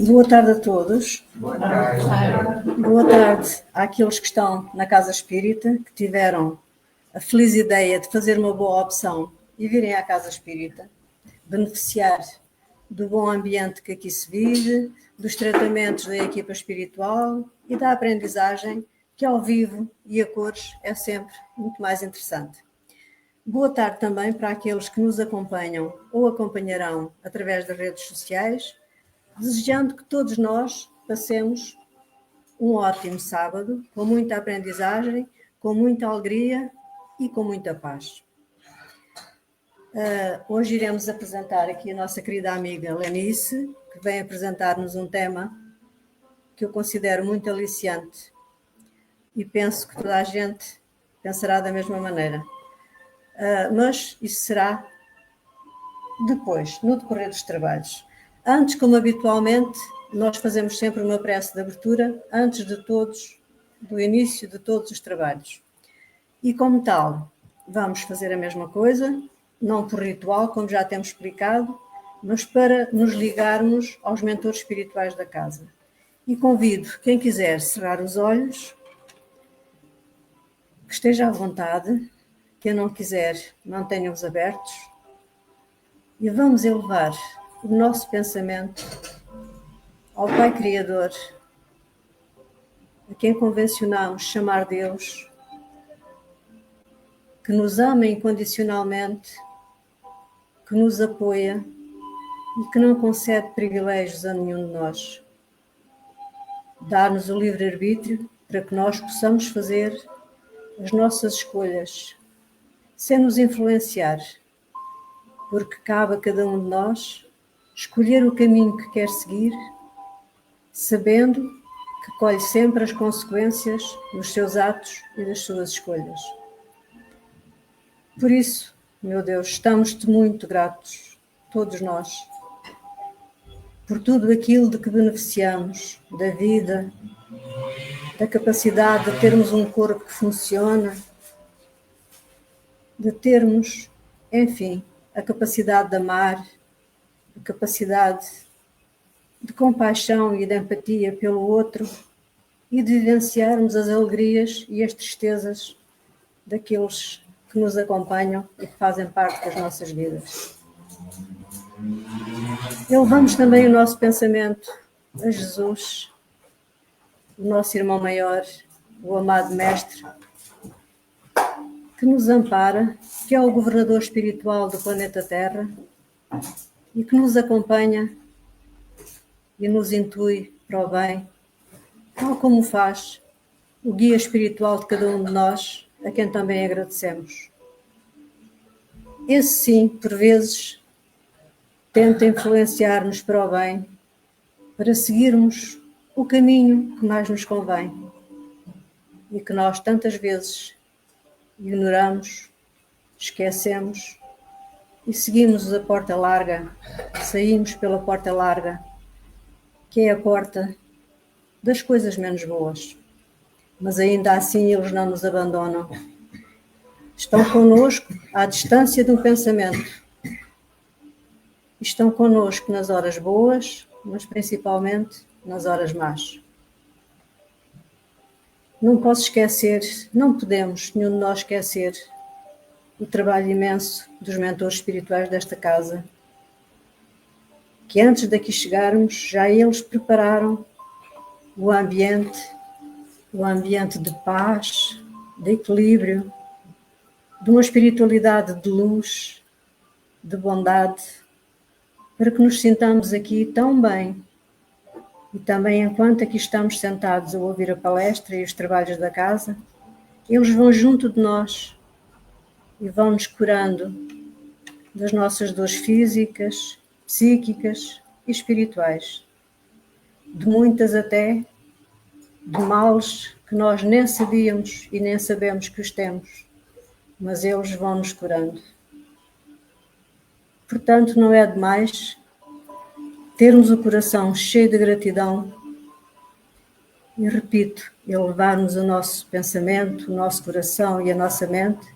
Boa tarde a todos. Boa tarde. Boa tarde àqueles que estão na Casa Espírita, que tiveram a feliz ideia de fazer uma boa opção e virem à Casa Espírita, beneficiar do bom ambiente que aqui se vive, dos tratamentos da equipa espiritual e da aprendizagem, que ao vivo e a cores é sempre muito mais interessante. Boa tarde também para aqueles que nos acompanham ou acompanharão através das redes sociais, desejando que todos nós passemos um ótimo sábado, com muita aprendizagem, com muita alegria e com muita paz. Hoje iremos apresentar aqui a nossa querida amiga Lenice, que vem apresentar-nos um tema que eu considero muito aliciante e penso que toda a gente pensará da mesma maneira. Mas isso será depois, no decorrer dos trabalhos. Antes, como habitualmente, nós fazemos sempre uma prece de abertura, antes de todos, do início de todos os trabalhos. E como tal, vamos fazer a mesma coisa, não por ritual, como já temos explicado, mas para nos ligarmos aos mentores espirituais da casa. E convido quem quiser cerrar os olhos, que esteja à vontade, quem não quiser, mantenha-os abertos, e vamos elevar o nosso pensamento ao Pai Criador, a quem convencionamos chamar Deus, que nos ama incondicionalmente, que nos apoia e que não concede privilégios a nenhum de nós. Dá-nos o livre-arbítrio para que nós possamos fazer as nossas escolhas, sem nos influenciar, porque cabe a cada um de nós escolher o caminho que quer seguir, sabendo que colhe sempre as consequências dos seus atos e das suas escolhas. Por isso, meu Deus, estamos-te muito gratos, todos nós, por tudo aquilo de que beneficiamos, da vida, da capacidade de termos um corpo que funciona, de termos, enfim, a capacidade de amar, a capacidade de compaixão e de empatia pelo outro e de vivenciarmos as alegrias e as tristezas daqueles que nos acompanham e que fazem parte das nossas vidas. Elevamos também o nosso pensamento a Jesus, o nosso irmão maior, o amado Mestre, que nos ampara, que é o governador espiritual do planeta Terra e que nos acompanha e nos intui para o bem, tal como faz o guia espiritual de cada um de nós, a quem também agradecemos. Esse sim, por vezes, tenta influenciar-nos para o bem, para seguirmos o caminho que mais nos convém e que nós tantas vezes ignoramos, esquecemos e seguimos a porta larga, saímos pela porta larga, que é a porta das coisas menos boas. Mas ainda assim eles não nos abandonam. Estão connosco à distância de um pensamento. Estão connosco nas horas boas, mas principalmente nas horas más. Não posso esquecer, não podemos, nenhum de nós esquecer o trabalho imenso dos mentores espirituais desta casa, que antes daqui chegarmos, já eles prepararam o ambiente de paz, de equilíbrio, de uma espiritualidade de luz, de bondade, para que nos sintamos aqui tão bem. E também, enquanto aqui estamos sentados a ouvir a palestra e os trabalhos da casa, eles vão junto de nós e vão nos curando das nossas dores físicas, psíquicas e espirituais, de muitas até, de males que nós nem sabíamos e nem sabemos que os temos, mas eles vão nos curando. Portanto, não é demais termos o coração cheio de gratidão e, repito, elevarmos o nosso pensamento, o nosso coração e a nossa mente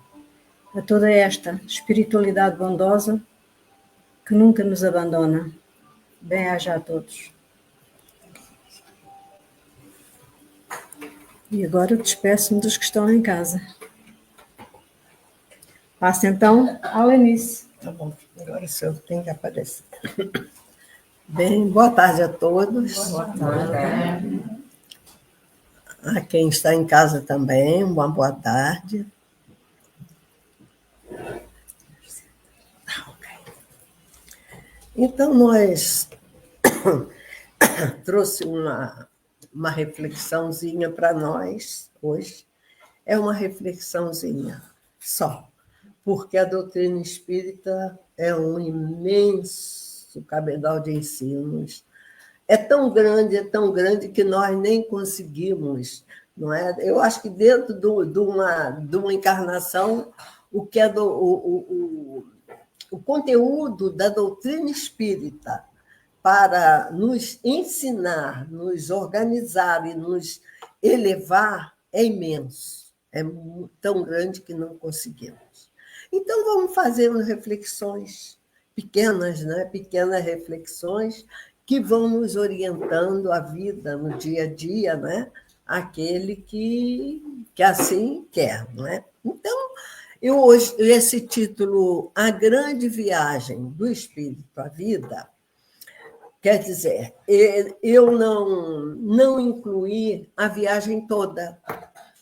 a toda esta espiritualidade bondosa que nunca nos abandona. Bem-aja a todos. E agora eu despeço-me dos que estão em casa. Passa então a Lenice. Tá bom, agora o senhor tem que aparecer. Bem, boa tarde a todos. Boa tarde. A quem está em casa também, uma boa tarde. Então, nós trouxe uma reflexãozinha para nós hoje. É uma reflexãozinha só, porque a doutrina espírita é um imenso cabedal de ensinos. É tão grande que nós nem conseguimos, não é? Eu acho que dentro de uma encarnação, o que é o conteúdo da doutrina espírita para nos ensinar, nos organizar e nos elevar é imenso. É tão grande que não conseguimos. Então, vamos fazer umas reflexões pequenas, né? Pequenas reflexões que vão nos orientando a vida no dia a dia, né? Aquele que assim quer. Não é? Então, hoje, esse título, A Grande Viagem do Espírito à Vida, quer dizer, eu não incluí a viagem toda.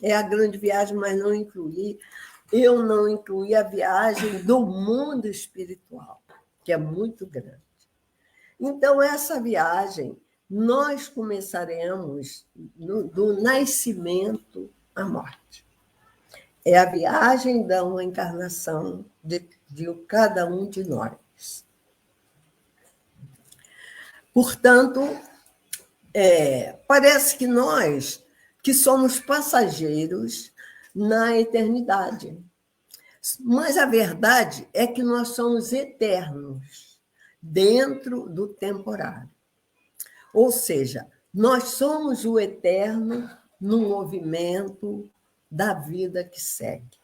É a grande viagem, mas eu não incluí a viagem do mundo espiritual, que é muito grande. Então, essa viagem, nós começaremos do nascimento à morte. É a viagem da uma encarnação de cada um de nós. Portanto, parece que nós que somos passageiros na eternidade. Mas a verdade é que nós somos eternos dentro do temporário. Ou seja, nós somos o eterno no movimento da vida que segue.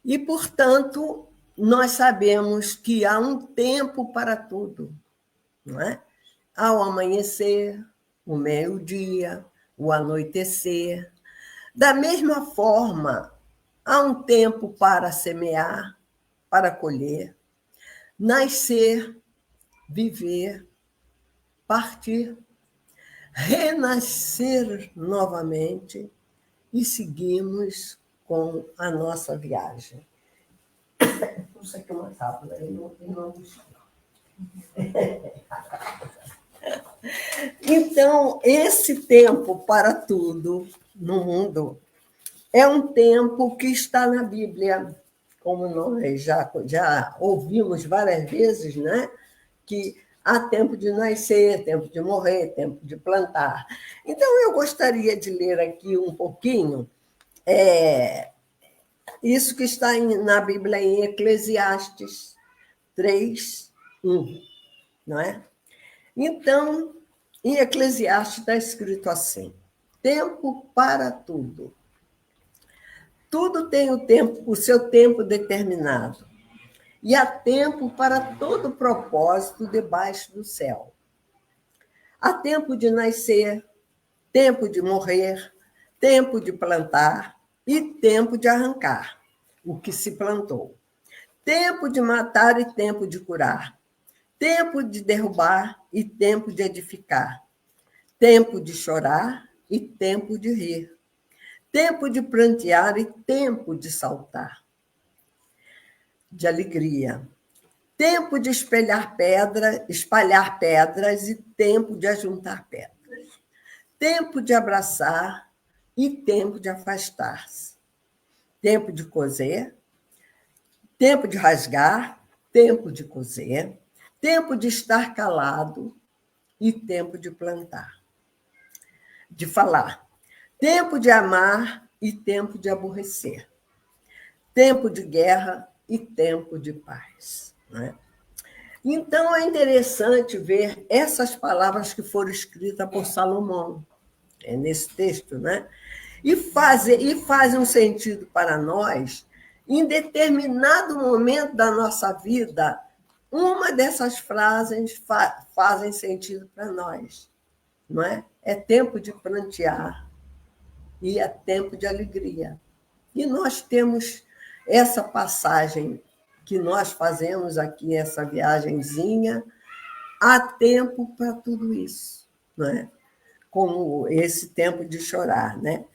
E, portanto, nós sabemos que há um tempo para tudo, não é? Há o amanhecer, o meio-dia, o anoitecer. Da mesma forma, há um tempo para semear, para colher, nascer, viver, partir, renascer novamente e seguimos com a nossa viagem. Isso aqui é uma tábua, eu não Então, esse tempo para tudo no mundo é um tempo que está na Bíblia, como nós já ouvimos várias vezes, né? Que há tempo de nascer, tempo de morrer, tempo de plantar. Então, eu gostaria de ler aqui um pouquinho isso que está na Bíblia em Eclesiastes 3:1, não é? Então, em Eclesiastes está escrito assim: tempo para tudo. Tudo tem o seu tempo determinado. E há tempo para todo propósito debaixo do céu. Há tempo de nascer, tempo de morrer, tempo de plantar e tempo de arrancar o que se plantou. Tempo de matar e tempo de curar. Tempo de derrubar e tempo de edificar. Tempo de chorar e tempo de rir. Tempo de prantear e tempo de saltar. De alegria. Tempo de espalhar pedras e tempo de ajuntar pedras. Tempo de abraçar e tempo de afastar-se. Tempo de coser, tempo de rasgar, tempo de coser, tempo de estar calado e tempo de plantar. De falar. Tempo de amar e tempo de aborrecer. Tempo de guerra e tempo de paz. Né? Então, é interessante ver essas palavras que foram escritas por Salomão, nesse texto, né? E fazem um sentido para nós. Em determinado momento da nossa vida, uma dessas frases fazem sentido para nós. Não é? é tempo de prantear e é tempo de alegria. E nós temos essa passagem que nós fazemos aqui, essa viagenzinha, há tempo para tudo isso, não é? Como esse tempo de chorar, né?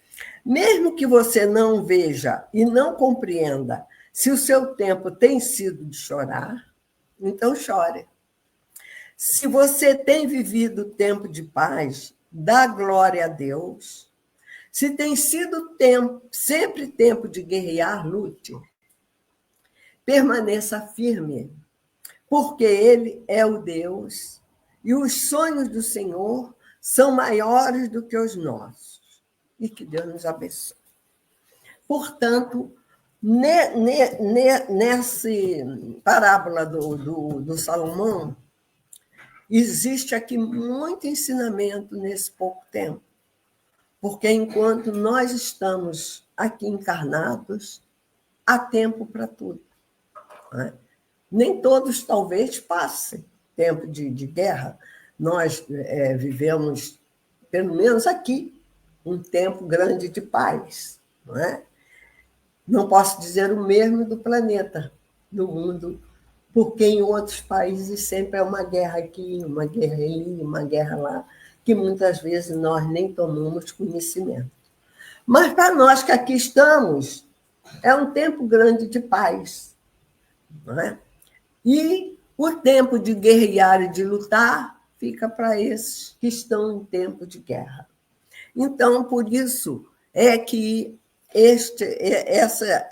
Mesmo que você não veja e não compreenda se o seu tempo tem sido de chorar, então chore. Se você tem vivido tempo de paz, dá glória a Deus. Se tem sido tempo, sempre tempo de guerrear, lute. Permaneça firme, porque Ele é o Deus e os sonhos do Senhor são maiores do que os nossos. E que Deus nos abençoe. Portanto, nessa parábola do Salomão, existe aqui muito ensinamento nesse pouco tempo. Porque enquanto nós estamos aqui encarnados, há tempo para tudo. Né? Nem todos, talvez, passem tempo de guerra. Nós vivemos, pelo menos aqui, um tempo grande de paz. Não é? Não posso dizer o mesmo do planeta, do mundo, porque em outros países sempre é uma guerra aqui, uma guerra ali, uma guerra lá, que muitas vezes nós nem tomamos conhecimento. Mas para nós que aqui estamos, é um tempo grande de paz. Não é? E o tempo de guerrear e de lutar fica para esses que estão em tempo de guerra. Então, por isso é que essa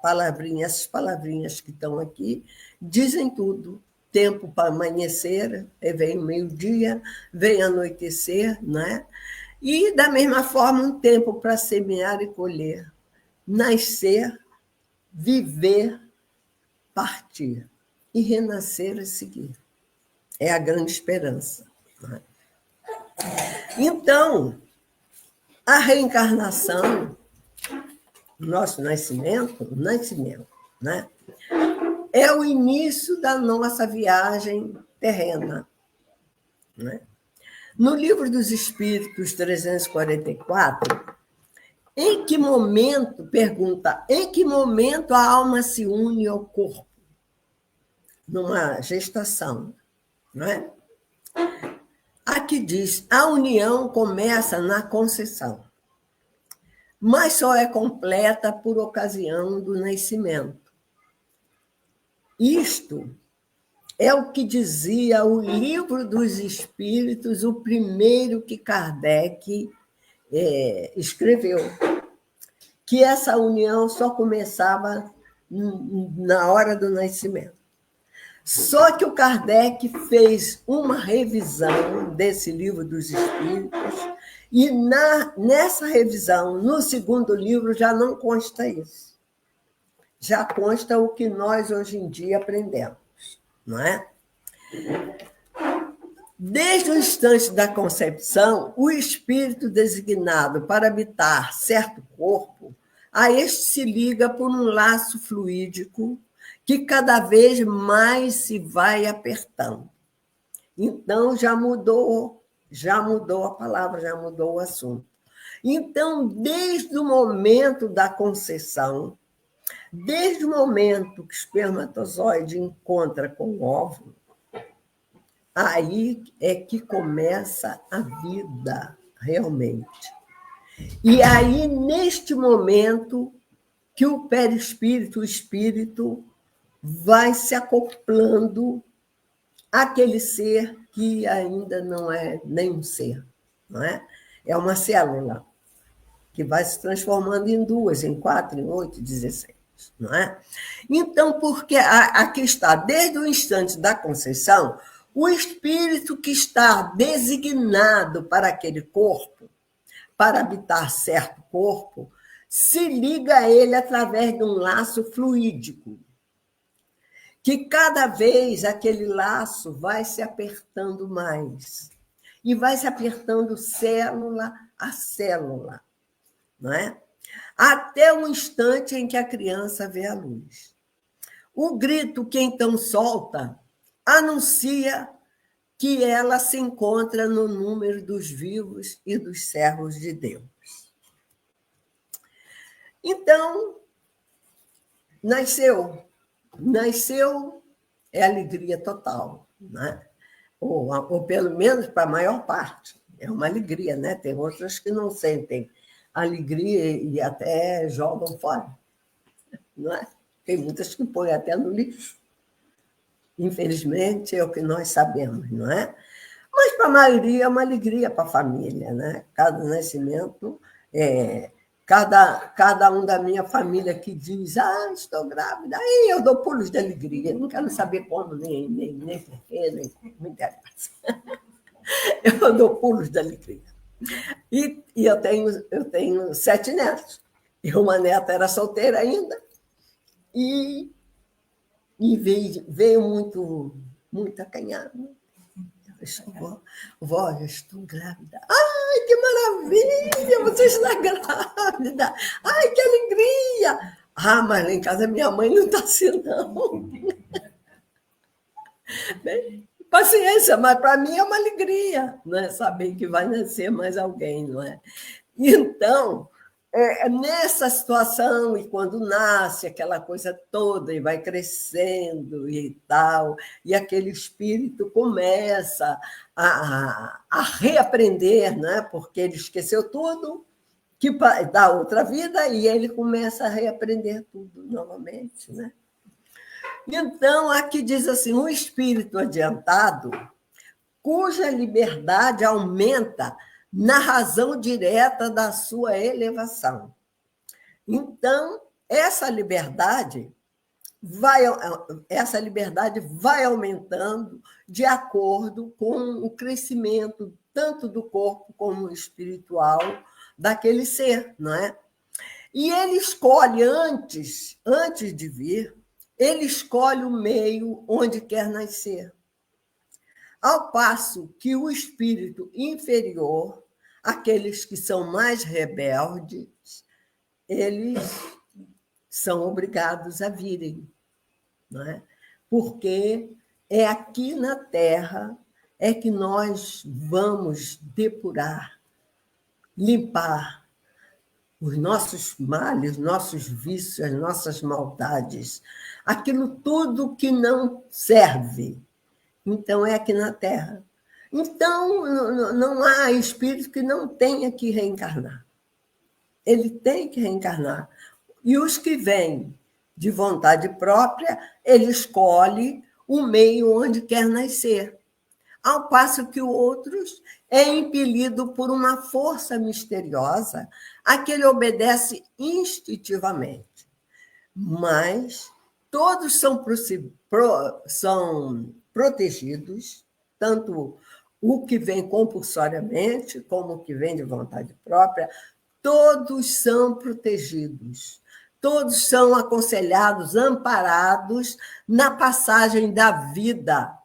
palavrinha, essas palavrinhas que estão aqui, dizem tudo. Tempo para amanhecer, vem o meio-dia, vem anoitecer, né? E, da mesma forma, um tempo para semear e colher, nascer, viver, partir e renascer a seguir. É a grande esperança. Né? Então, a reencarnação, nosso nascimento, né? É o início da nossa viagem terrena. Né? No Livro dos Espíritos 344, em que momento, pergunta, em que momento a alma se une ao corpo? Numa gestação, não é? Aqui diz, a união começa na concepção, mas só é completa por ocasião do nascimento. Isto é o que dizia o Livro dos Espíritos, o primeiro que Kardec escreveu, que essa união só começava na hora do nascimento. Só que o Kardec fez uma revisão desse Livro dos Espíritos e nessa revisão, no segundo livro, já não consta isso. Já consta o que nós hoje em dia aprendemos, não é? Desde o instante da concepção, o espírito designado para habitar certo corpo, a este se liga por um laço fluídico que cada vez mais se vai apertando. Então, já mudou a palavra, já mudou o assunto. Então, desde o momento da concepção, desde o momento que o espermatozoide encontra com o óvulo, aí é que começa a vida, realmente. E aí, neste momento, que o perispírito, o espírito, vai se acoplando àquele ser que ainda não é nem um ser, não é? É uma célula que vai se transformando em 2, em 4, em 8, 16, não é? Então, porque aqui está, desde o instante da conceição, o espírito que está designado para aquele corpo, para habitar certo corpo, se liga a ele através de um laço fluídico, que cada vez aquele laço vai se apertando mais, e vai se apertando célula a célula, não é? Até o instante em que a criança vê a luz. O grito que então solta anuncia que ela se encontra no número dos vivos e dos servos de Deus. Então, nasceu é alegria total, né? Ou pelo menos para a maior parte, é uma alegria, né? Tem outras que não sentem alegria e até jogam fora, não é? Tem muitas que põem até no lixo. Infelizmente, é o que nós sabemos, não é? Mas para a maioria é uma alegria para a família, né? Cada nascimento, cada um da minha família que diz, estou grávida, aí eu dou pulos de alegria, não quero saber como, nem porquê, nem me interessa. Eu dou pulos de alegria. E eu tenho 7 netos. E uma neta era solteira ainda, e veio muito acanhada. Vó, eu estou grávida. Ai, que maravilha! Você está grávida! Ai, que alegria! Mas lá em casa minha mãe não está assim, não. Bem, paciência, mas para mim é uma alegria, né? Saber que vai nascer mais alguém, não é? Então, nessa situação, e quando nasce aquela coisa toda e vai crescendo e tal, e aquele espírito começa a reaprender, né? Porque ele esqueceu tudo que dá outra vida e ele começa a reaprender tudo novamente, né? Então, aqui diz assim, um espírito adiantado, cuja liberdade aumenta na razão direta da sua elevação. Então, essa liberdade vai aumentando de acordo com o crescimento tanto do corpo como espiritual daquele ser, não é? E ele escolhe antes de vir, ele escolhe o meio onde quer nascer. Ao passo que o espírito inferior, aqueles que são mais rebeldes, eles são obrigados a virem, não é? Porque é aqui na Terra que nós vamos depurar, limpar os nossos males, nossos vícios, as nossas maldades, aquilo tudo que não serve. Então, é aqui na Terra. Então, não há espírito que não tenha que reencarnar. Ele tem que reencarnar. E os que vêm de vontade própria, ele escolhe o meio onde quer nascer. Ao passo que outros é impelido por uma força misteriosa a que ele obedece instintivamente. Mas todos são protegidos, tanto o que vem compulsoriamente como o que vem de vontade própria, todos são protegidos, todos são aconselhados, amparados na passagem da vida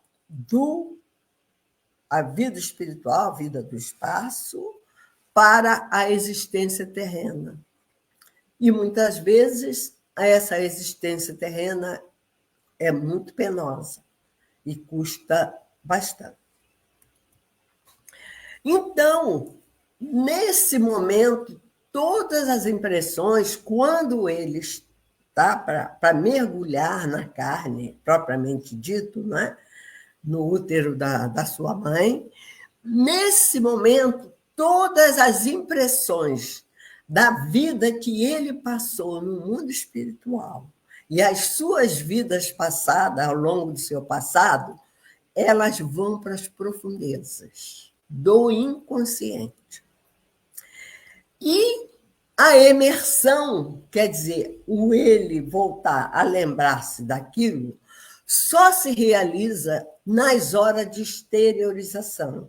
a vida espiritual, a vida do espaço, para a existência terrena. E muitas vezes essa existência terrena é muito penosa e custa bastante. Então, nesse momento, todas as impressões, quando ele está para mergulhar na carne, propriamente dito, não é? No útero da sua mãe, nesse momento, todas as impressões da vida que ele passou no mundo espiritual e as suas vidas passadas, ao longo do seu passado, elas vão para as profundezas do inconsciente. E a emersão, quer dizer, o ele voltar a lembrar-se daquilo, só se realiza nas horas de exteriorização.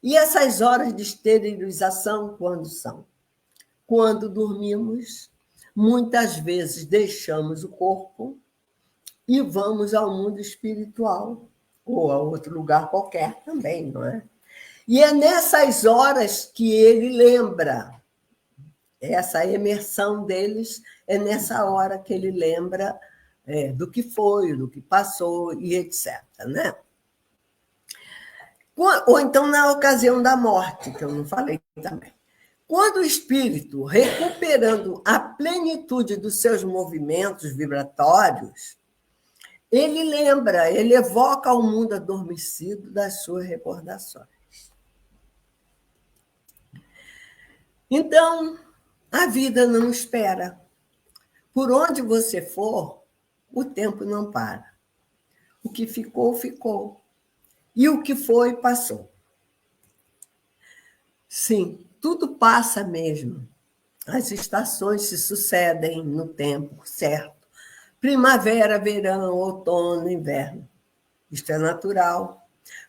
E essas horas de exteriorização, quando são? Quando dormimos, muitas vezes deixamos o corpo e vamos ao mundo espiritual, ou a outro lugar qualquer também, não é? E é nessas horas que ele lembra, essa emersão deles é nessa hora que ele lembra do que foi, do que passou e etc. Né? Ou então na ocasião da morte, que eu não falei também. Quando o espírito, recuperando a plenitude dos seus movimentos vibratórios, ele lembra, ele evoca o mundo adormecido das suas recordações. Então, a vida não espera. Por onde você for, o tempo não para. O que ficou, ficou. E o que foi, passou. Sim, tudo passa mesmo. As estações se sucedem no tempo certo. Primavera, verão, outono, inverno. Isto é natural.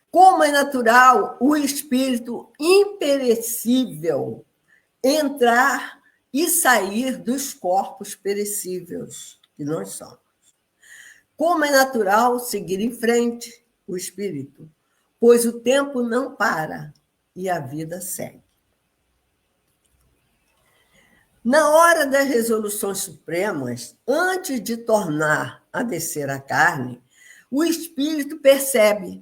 Como é natural o espírito imperecível entrar e sair dos corpos perecíveis que nós somos. Como é natural seguir em frente o espírito, pois o tempo não para e a vida segue. Na hora das resoluções supremas, antes de tornar a descer a carne, o espírito percebe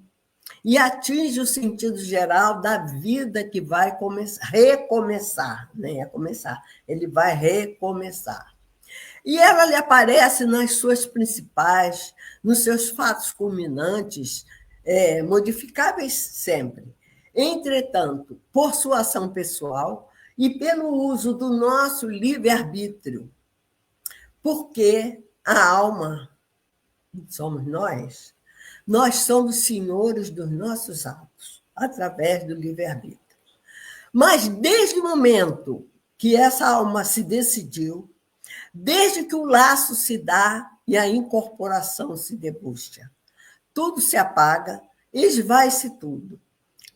e atinge o sentido geral da vida que vai recomeçar, nem é começar, ele vai recomeçar. E ela lhe aparece nas suas principais, nos seus fatos culminantes, modificáveis sempre. Entretanto, por sua ação pessoal e pelo uso do nosso livre-arbítrio, porque a alma, somos nós somos senhores dos nossos atos, através do livre-arbítrio. Mas desde o momento que essa alma se decidiu, desde que o laço se dá e a incorporação se debuxa, tudo se apaga, esvai-se tudo.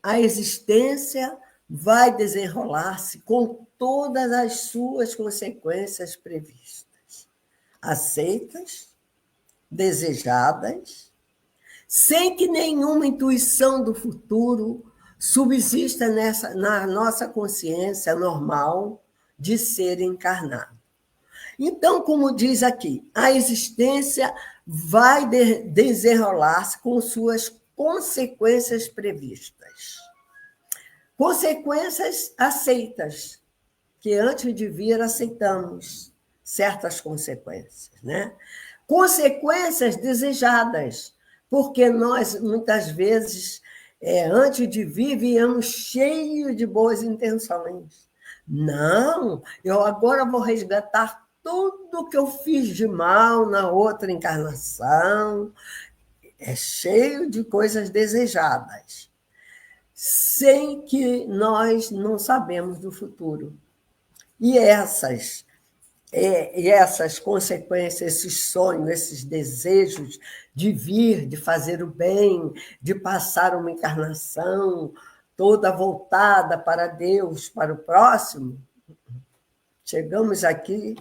A existência vai desenrolar-se com todas as suas consequências previstas, aceitas, desejadas, sem que nenhuma intuição do futuro subsista na nossa consciência normal de ser encarnado. Então, como diz aqui, a existência vai desenrolar-se com suas consequências previstas. Consequências aceitas, que antes de vir aceitamos certas consequências, né? Consequências desejadas, porque nós, muitas vezes, antes de vir, viemos cheios de boas intenções. Não, eu agora vou resgatar tudo que eu fiz de mal na outra encarnação. É cheio de coisas desejadas, sem que nós não sabemos do futuro. E essas consequências, esses sonhos, esses desejos de vir, de fazer o bem, de passar uma encarnação toda voltada para Deus, para o próximo, chegamos aqui,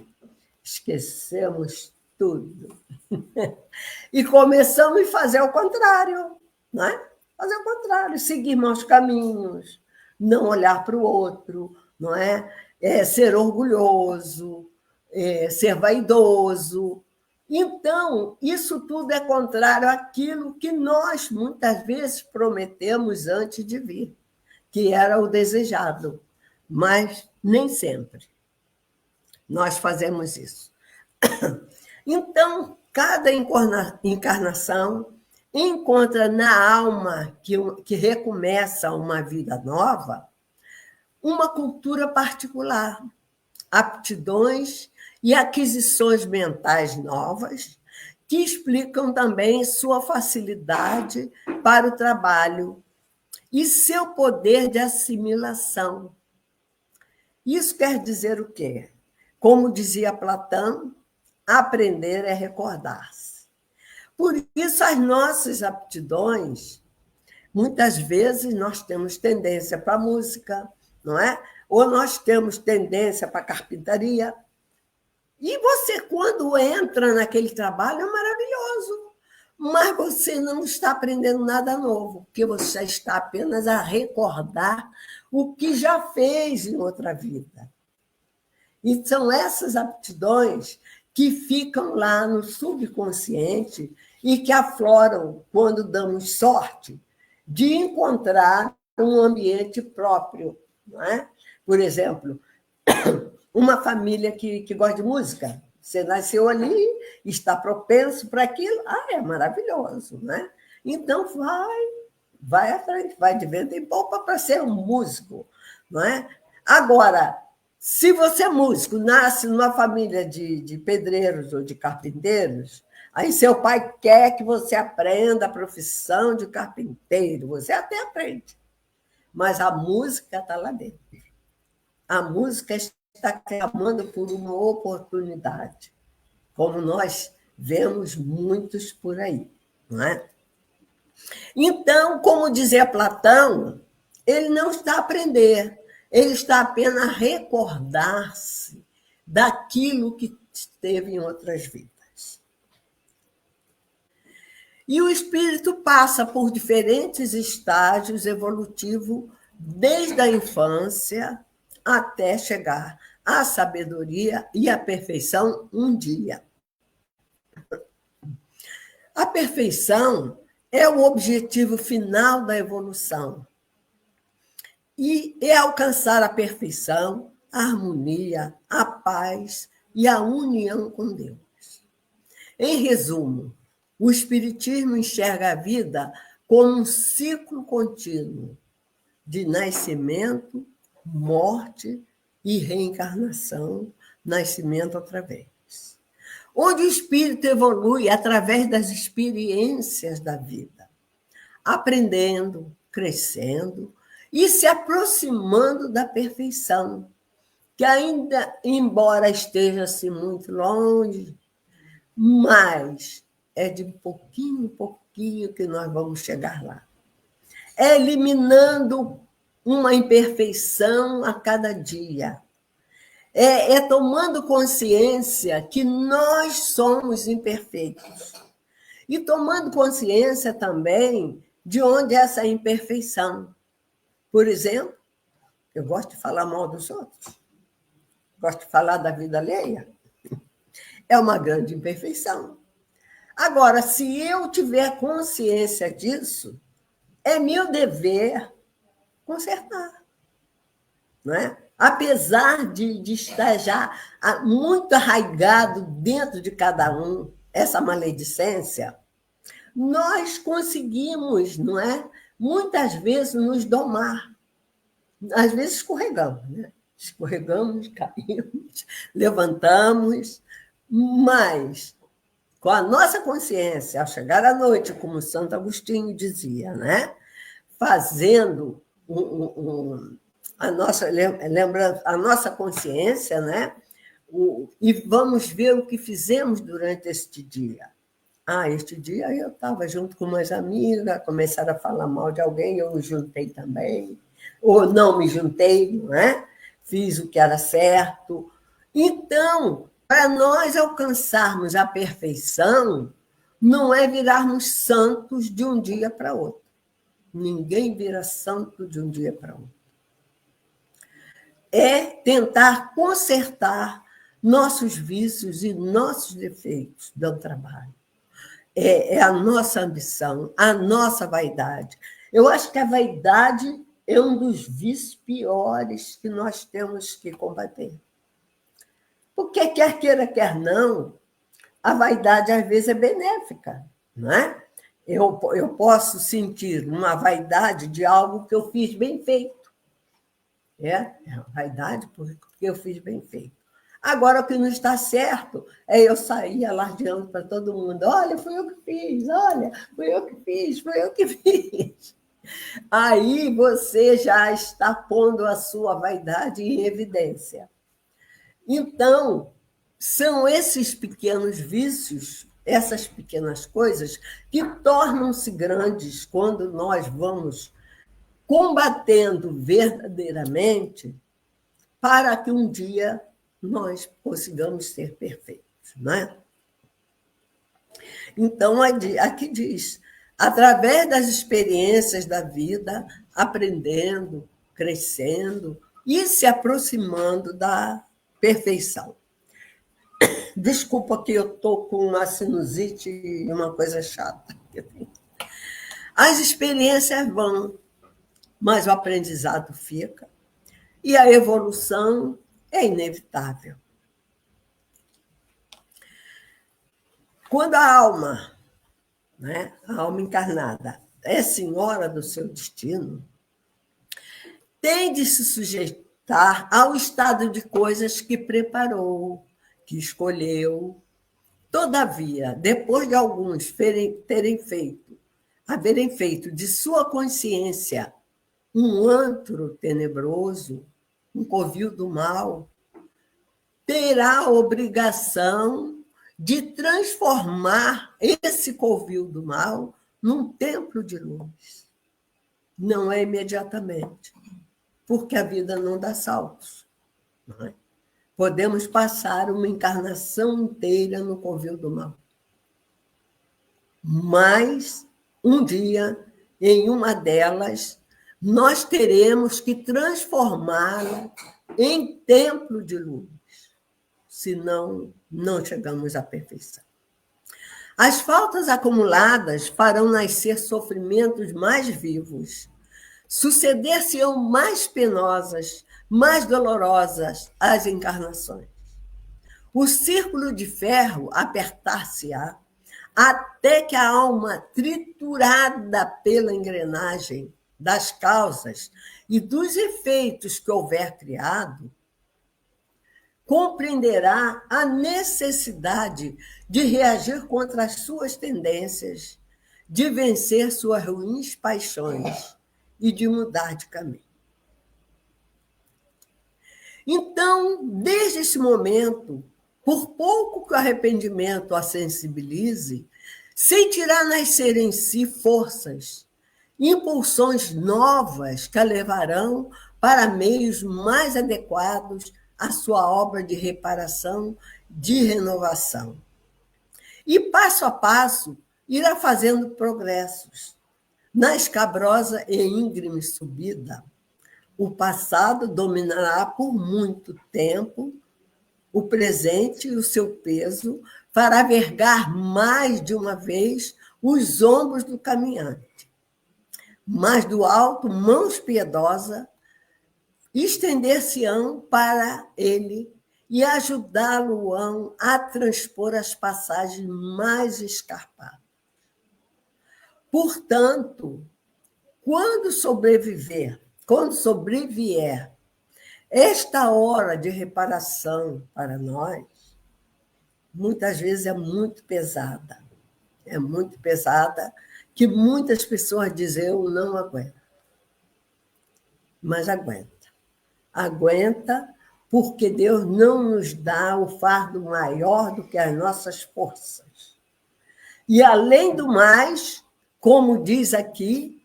esquecemos tudo. E começamos a fazer o contrário, não é? Fazer o contrário, seguir maus caminhos, não olhar para o outro, não é? Ser orgulhoso, ser vaidoso. Então, isso tudo é contrário àquilo que nós, muitas vezes, prometemos antes de vir, que era o desejado, mas nem sempre nós fazemos isso. Então, cada encarnação encontra na alma que recomeça uma vida nova uma cultura particular, aptidões e aquisições mentais novas que explicam também sua facilidade para o trabalho e seu poder de assimilação. Isso quer dizer o quê? Como dizia Platão, aprender é recordar-se. Por isso, as nossas aptidões, muitas vezes nós temos tendência para a música, não é? Ou nós temos tendência para a carpintaria. E você, quando entra naquele trabalho, é maravilhoso. Mas você não está aprendendo nada novo, porque você está apenas a recordar o que já fez em outra vida. E são essas aptidões que ficam lá no subconsciente e que afloram quando damos sorte de encontrar um ambiente próprio. Não é? Por exemplo, uma família que gosta de música, você nasceu ali, está propenso para aquilo, é maravilhoso. Né? Então, vai à frente, vai de vento em popa para ser um músico. Não é? Agora, se você é músico, nasce numa família de pedreiros ou de carpinteiros, aí seu pai quer que você aprenda a profissão de carpinteiro, você até aprende, mas a música está lá dentro. A música está clamando por uma oportunidade, como nós vemos muitos por aí. Não é? Então, como dizia Platão, ele não está a aprender, ele está apenas a recordar-se daquilo que esteve em outras vidas. E o espírito passa por diferentes estágios evolutivos, desde a infância até chegar à sabedoria e à perfeição um dia. A perfeição é o objetivo final da evolução. E é alcançar a perfeição, a harmonia, a paz e a união com Deus. Em resumo, o Espiritismo enxerga a vida como um ciclo contínuo de nascimento, morte e reencarnação, nascimento outra vez. Onde o espírito evolui através das experiências da vida, aprendendo, crescendo e se aproximando da perfeição, que ainda, embora esteja-se muito longe, mas é de pouquinho em pouquinho que nós vamos chegar lá. É eliminando uma imperfeição a cada dia. É tomando consciência que nós somos imperfeitos. E tomando consciência também de onde é essa imperfeição. Por exemplo, eu gosto de falar mal dos outros. Gosto de falar da vida alheia. É uma grande imperfeição. Agora, se eu tiver consciência disso, é meu dever consertar. Não é? Apesar de estar já muito arraigado dentro de cada um essa maledicência, nós conseguimos, não é? Muitas vezes nos domar. Às vezes escorregamos, né? Escorregamos, caímos, levantamos, mas com a nossa consciência, ao chegar à noite, como Santo Agostinho dizia, né? Fazendo a nossa consciência, né? E vamos ver o que fizemos durante este dia. Este dia eu estava junto com umas amigas, começaram a falar mal de alguém, eu me juntei também, ou não me juntei, não é? Fiz o que era certo. Então, para nós alcançarmos a perfeição, não é virarmos santos de um dia para outro. Ninguém vira santo de um dia para outro. É tentar consertar nossos vícios e nossos defeitos do trabalho. É a nossa ambição, a nossa vaidade. Eu acho que a vaidade é um dos vícios piores que nós temos que combater. Porque quer queira, quer não, a vaidade às vezes é benéfica, não é? Eu posso sentir uma vaidade de algo que eu fiz bem feito. É a vaidade porque eu fiz bem feito. Agora, o que não está certo é eu sair alardeando para todo mundo. Olha, fui eu que fiz, olha, fui eu que fiz, fui eu que fiz. Aí você já está pondo a sua vaidade em evidência. Então, são esses pequenos vícios, essas pequenas coisas, que tornam-se grandes quando nós vamos combatendo verdadeiramente para que um dia nós consigamos ser perfeitos, não é? Então, aqui diz, através das experiências da vida, aprendendo, crescendo e se aproximando da perfeição. Desculpa que eu estou com uma sinusite e uma coisa chata. As experiências vão, mas o aprendizado fica. E a evolução é inevitável. Quando a alma, né, a alma encarnada, é senhora do seu destino, tem de se sujeitar ao estado de coisas que preparou, que escolheu. Todavia, depois de alguns haverem feito de sua consciência um antro tenebroso, um covil do mal, terá a obrigação de transformar esse covil do mal num templo de luz. Não é imediatamente, porque a vida não dá saltos. Não é? Podemos passar uma encarnação inteira no covil do mal. Mas, um dia, em uma delas, nós teremos que transformá-la em templo de luz, senão não chegamos à perfeição. As faltas acumuladas farão nascer sofrimentos mais vivos, suceder-se-ão mais penosas, mais dolorosas as encarnações. O círculo de ferro apertar-se-á até que a alma, triturada pela engrenagem das causas e dos efeitos que houver criado, compreenderá a necessidade de reagir contra as suas tendências, de vencer suas ruins paixões e de mudar de caminho. Então, desde esse momento, por pouco que o arrependimento a sensibilize, sentirá nascer em si forças, impulsões novas que a levarão para meios mais adequados à sua obra de reparação, de renovação. E, passo a passo, irá fazendo progressos. Na escabrosa e íngreme subida, o passado dominará por muito tempo, o presente e o seu peso fará vergar mais de uma vez os ombros do caminhante. Mas do alto, mãos piedosas estender-se-ão para ele e ajudá-lo-ão a transpor as passagens mais escarpadas. Portanto, quando sobrevier esta hora de reparação para nós, muitas vezes é muito pesada. É muito pesada, que muitas pessoas dizem, eu não aguento. Mas aguenta. Aguenta, porque Deus não nos dá o fardo maior do que as nossas forças. E, além do mais, como diz aqui,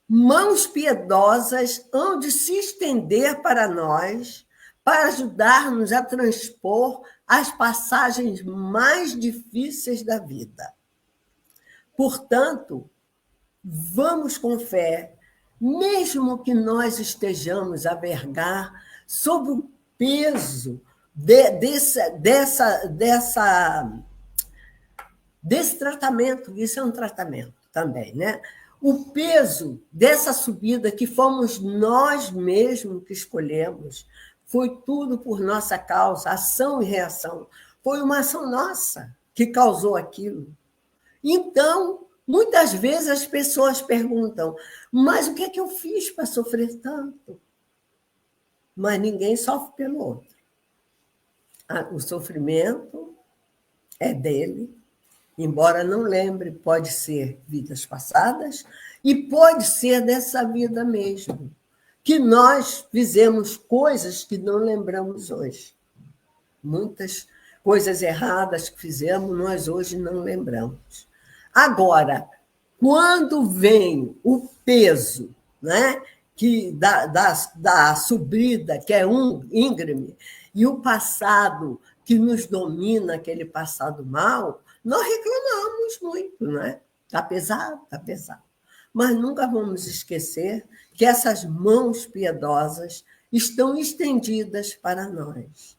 mãos piedosas hão de se estender para nós, para ajudar-nos a transpor as passagens mais difíceis da vida. Portanto, vamos com fé, mesmo que nós estejamos a vergar sob o peso desse tratamento, isso é um tratamento também, né? O peso dessa subida que fomos nós mesmos que escolhemos, foi tudo por nossa causa, ação e reação. Foi uma ação nossa que causou aquilo. Então, muitas vezes as pessoas perguntam, mas o que é que eu fiz para sofrer tanto? Mas ninguém sofre pelo outro. O sofrimento é dele, embora não lembre, pode ser vidas passadas e pode ser dessa vida mesmo, que nós fizemos coisas que não lembramos hoje. Muitas coisas erradas que fizemos, nós hoje não lembramos. Agora, quando vem o peso, né, que da subida, que é íngreme, e o passado que nos domina, aquele passado mal, nós reclamamos muito, não é? Está pesado, está pesado. Mas nunca vamos esquecer que essas mãos piedosas estão estendidas para nós.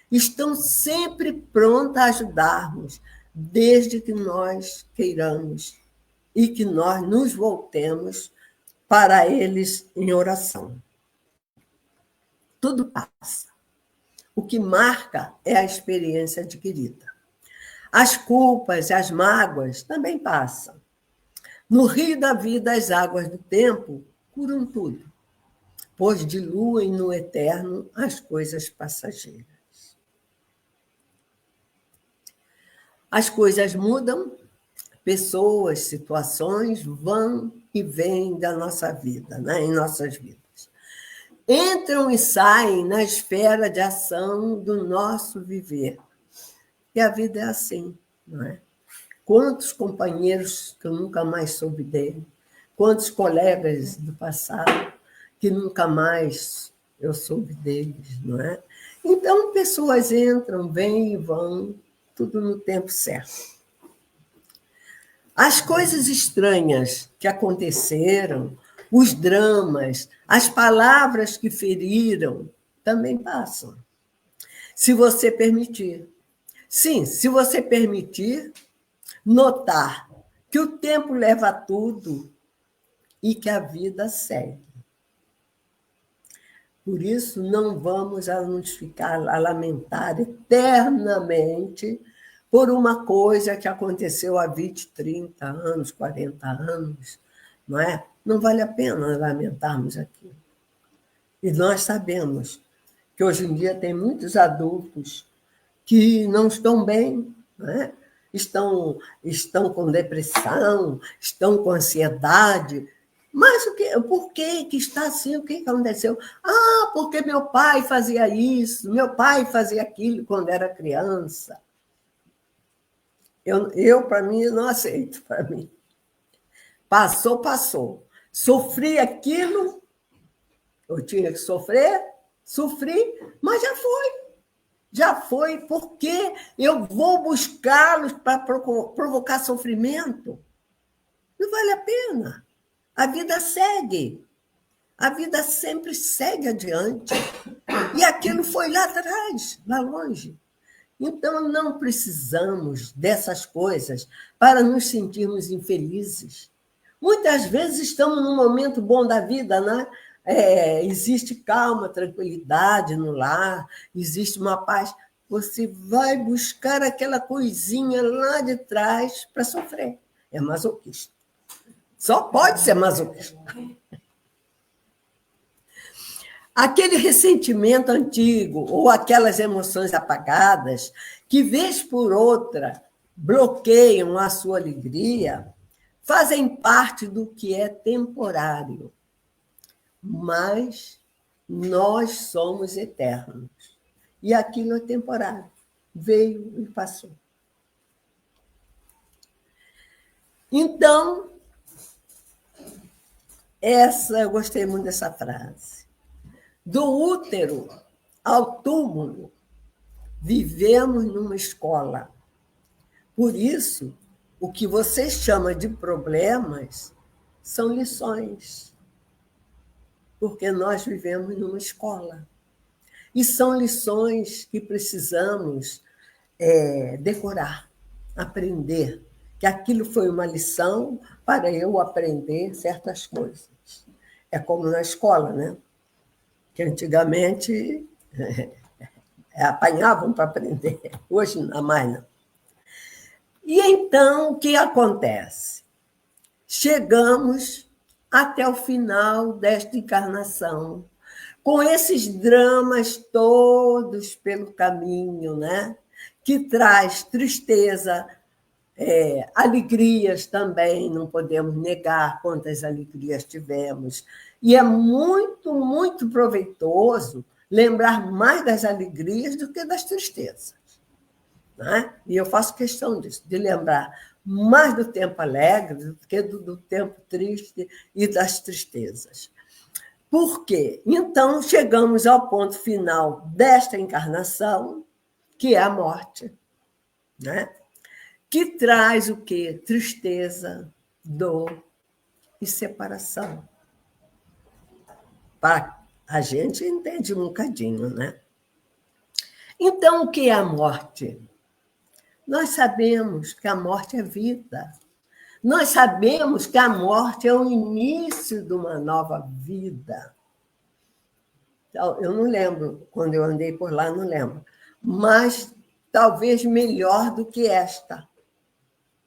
Estão sempre prontas a ajudar-nos, desde que nós queiramos e que nós nos voltemos para eles em oração. Tudo passa. O que marca é a experiência adquirida. As culpas e as mágoas também passam. No rio da vida, as águas do tempo curam tudo, pois diluem no eterno as coisas passageiras. As coisas mudam, pessoas, situações vão e vêm da nossa vida, né? Em nossas vidas. Entram e saem na esfera de ação do nosso viver. E a vida é assim, não é? Quantos companheiros que eu nunca mais soube dele, quantos colegas do passado que nunca mais eu soube deles, não é? Então, pessoas entram, vêm e vão, tudo no tempo certo. As coisas estranhas que aconteceram, os dramas, as palavras que feriram, também passam. Se você permitir. Sim, se você permitir notar que o tempo leva a tudo e que a vida segue. Por isso, não vamos nos ficar a lamentar eternamente por uma coisa que aconteceu há 20, 30 anos, 40 anos, não é? Não vale a pena lamentarmos aquilo. E nós sabemos que hoje em dia tem muitos adultos que não estão bem, não é? Estão com depressão, estão com ansiedade. Mas por que está assim? O que aconteceu? Ah, porque meu pai fazia isso, meu pai fazia aquilo quando era criança. Para mim, não aceito, para mim. Passou, passou. Sofri aquilo, eu tinha que sofrer, sofri, mas já foi. Já foi, porque eu vou buscá-los para provocar sofrimento. Não vale a pena. A vida segue. A vida sempre segue adiante. E aquilo foi lá atrás, lá longe. Então, não precisamos dessas coisas para nos sentirmos infelizes. Muitas vezes estamos num momento bom da vida, né? Existe calma, tranquilidade no lar, existe uma paz. Você vai buscar aquela coisinha lá de trás para sofrer. É masoquista. Só pode ser masoquista. Aquele ressentimento antigo ou aquelas emoções apagadas que, vez por outra, bloqueiam a sua alegria, fazem parte do que é temporário. Mas nós somos eternos. E aquilo é temporário. Veio e passou. Então, eu gostei muito dessa frase. Do útero ao túmulo, vivemos numa escola. Por isso, o que você chama de problemas são lições. Porque nós vivemos numa escola. E são lições que precisamos decorar, aprender. Que aquilo foi uma lição para eu aprender certas coisas. É como na escola, né? Que antigamente apanhavam para aprender. Hoje não mais não. E então, o que acontece? Chegamos até o final desta encarnação, com esses dramas todos pelo caminho, né? Que traz tristeza, alegrias também, não podemos negar quantas alegrias tivemos. E é muito, muito proveitoso lembrar mais das alegrias do que das tristezas. Né? E eu faço questão disso, de lembrar mais do tempo alegre do que do tempo triste e das tristezas. Por quê? Então, chegamos ao ponto final desta encarnação, que é a morte, né? Que traz o quê? Tristeza, dor e separação. A gente entende um bocadinho, né? Então, o que é a morte? Nós sabemos que a morte é vida. Nós sabemos que a morte é o início de uma nova vida. Eu não lembro, quando eu andei por lá, não lembro. Mas talvez melhor do que esta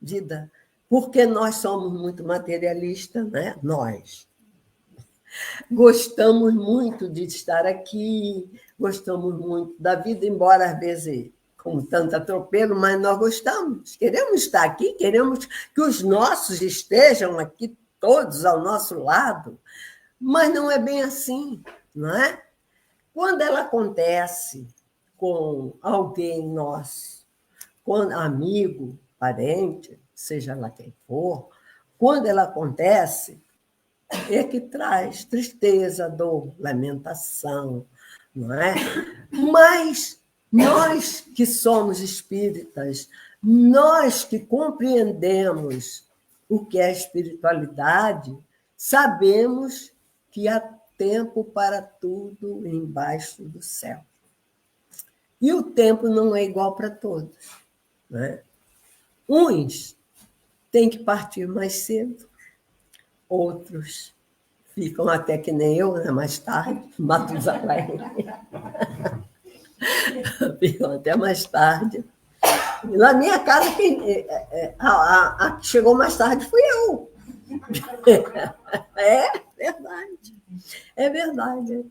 vida, porque nós somos muito materialistas, né? Nós gostamos muito de estar aqui, gostamos muito da vida, embora às vezes com tanto atropelo, mas nós gostamos, queremos estar aqui, queremos que os nossos estejam aqui todos ao nosso lado, mas não é bem assim, não é? Quando ela acontece com alguém nosso, com amigo, parente, seja lá quem for, quando ela acontece, é que traz tristeza, dor, lamentação, não é? Mas nós que somos espíritas, nós que compreendemos o que é espiritualidade, sabemos que há tempo para tudo embaixo do céu. E o tempo não é igual para todos, né? Uns têm que partir mais cedo, outros ficam até que nem eu, né? Mais tarde, Matusalém. Ficam até mais tarde. E na minha casa, a que chegou mais tarde fui eu. É verdade. É verdade.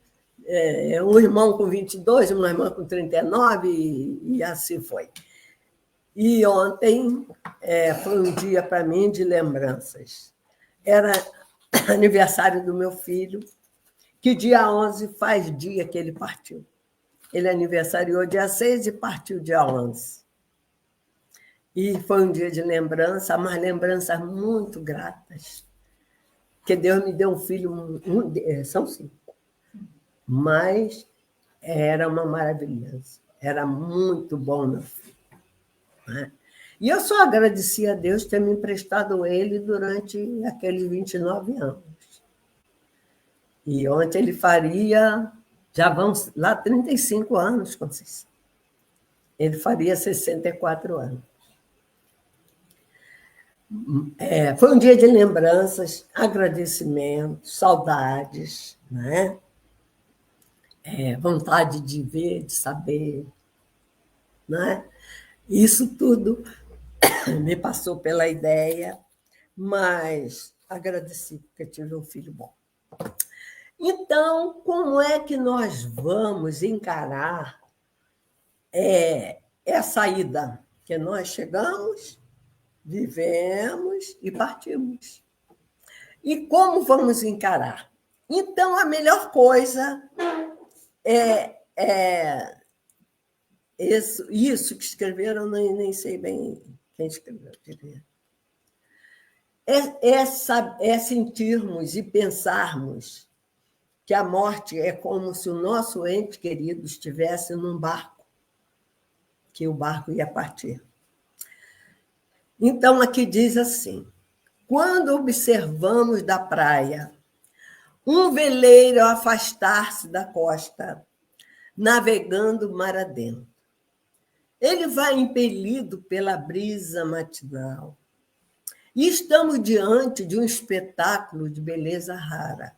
Um irmão com 22, uma irmã com 39, e assim foi. E ontem foi um dia para mim de lembranças. Era aniversário do meu filho, que dia 11 faz dia que ele partiu. Ele aniversariou dia 6 e partiu dia 11. E foi um dia de lembrança, mas lembranças muito gratas. Porque Deus me deu um filho, são 5. Mas era uma maravilha. Era muito bom, meu filho. Né? E eu só agradeci a Deus ter me emprestado ele durante aqueles 29 anos. E ontem ele faria, já vão lá 35 anos, Conceição. Ele faria 64 anos. Foi um dia de lembranças, agradecimentos, saudades, né? Vontade de ver, de saber, né? Isso tudo me passou pela ideia, mas agradeci porque tive um filho bom. Então, como é que nós vamos encarar essa ida? Que nós chegamos, vivemos e partimos. E como vamos encarar? Então, a melhor coisa isso que escreveram, nem sei bem quem escreveu. É sentirmos e pensarmos que a morte é como se o nosso ente querido estivesse num barco, que o barco ia partir. Então, aqui diz assim: quando observamos da praia um veleiro afastar-se da costa, navegando mar adentro, ele vai impelido pela brisa matinal. E estamos diante de um espetáculo de beleza rara,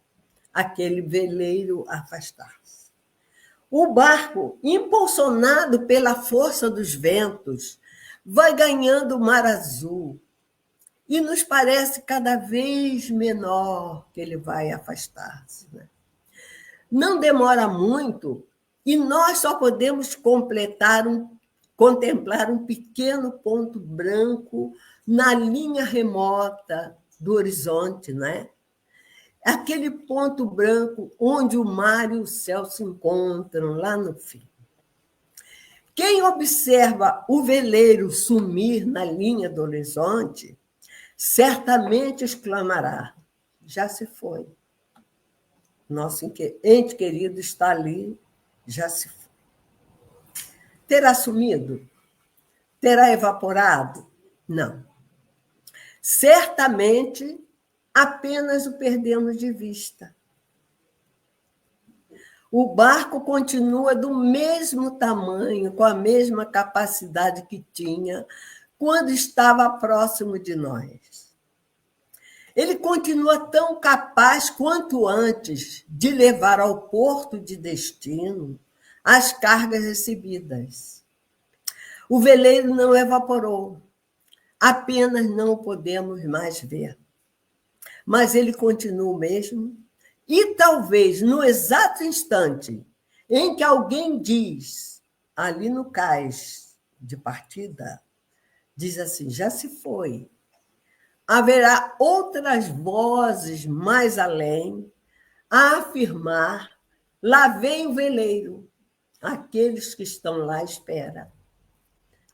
aquele veleiro afastar-se. O barco, impulsionado pela força dos ventos, vai ganhando o mar azul e nos parece cada vez menor que ele vai afastar-se, né? Não demora muito e nós só podemos contemplar um pequeno ponto branco na linha remota do horizonte, né? Aquele ponto branco onde o mar e o céu se encontram lá no fim. Quem observa o veleiro sumir na linha do horizonte, certamente exclamará: já se foi. Nosso ente querido está ali, já se foi. Terá sumido? Terá evaporado? Não. Certamente apenas o perdemos de vista. O barco continua do mesmo tamanho, com a mesma capacidade que tinha quando estava próximo de nós. Ele continua tão capaz quanto antes de levar ao porto de destino as cargas recebidas. O veleiro não evaporou, apenas não o podemos mais ver. Mas ele continua o mesmo, e talvez no exato instante em que alguém diz, ali no cais de partida, diz assim, já se foi, haverá outras vozes mais além a afirmar, lá vem o veleiro, aqueles que estão lá à espera.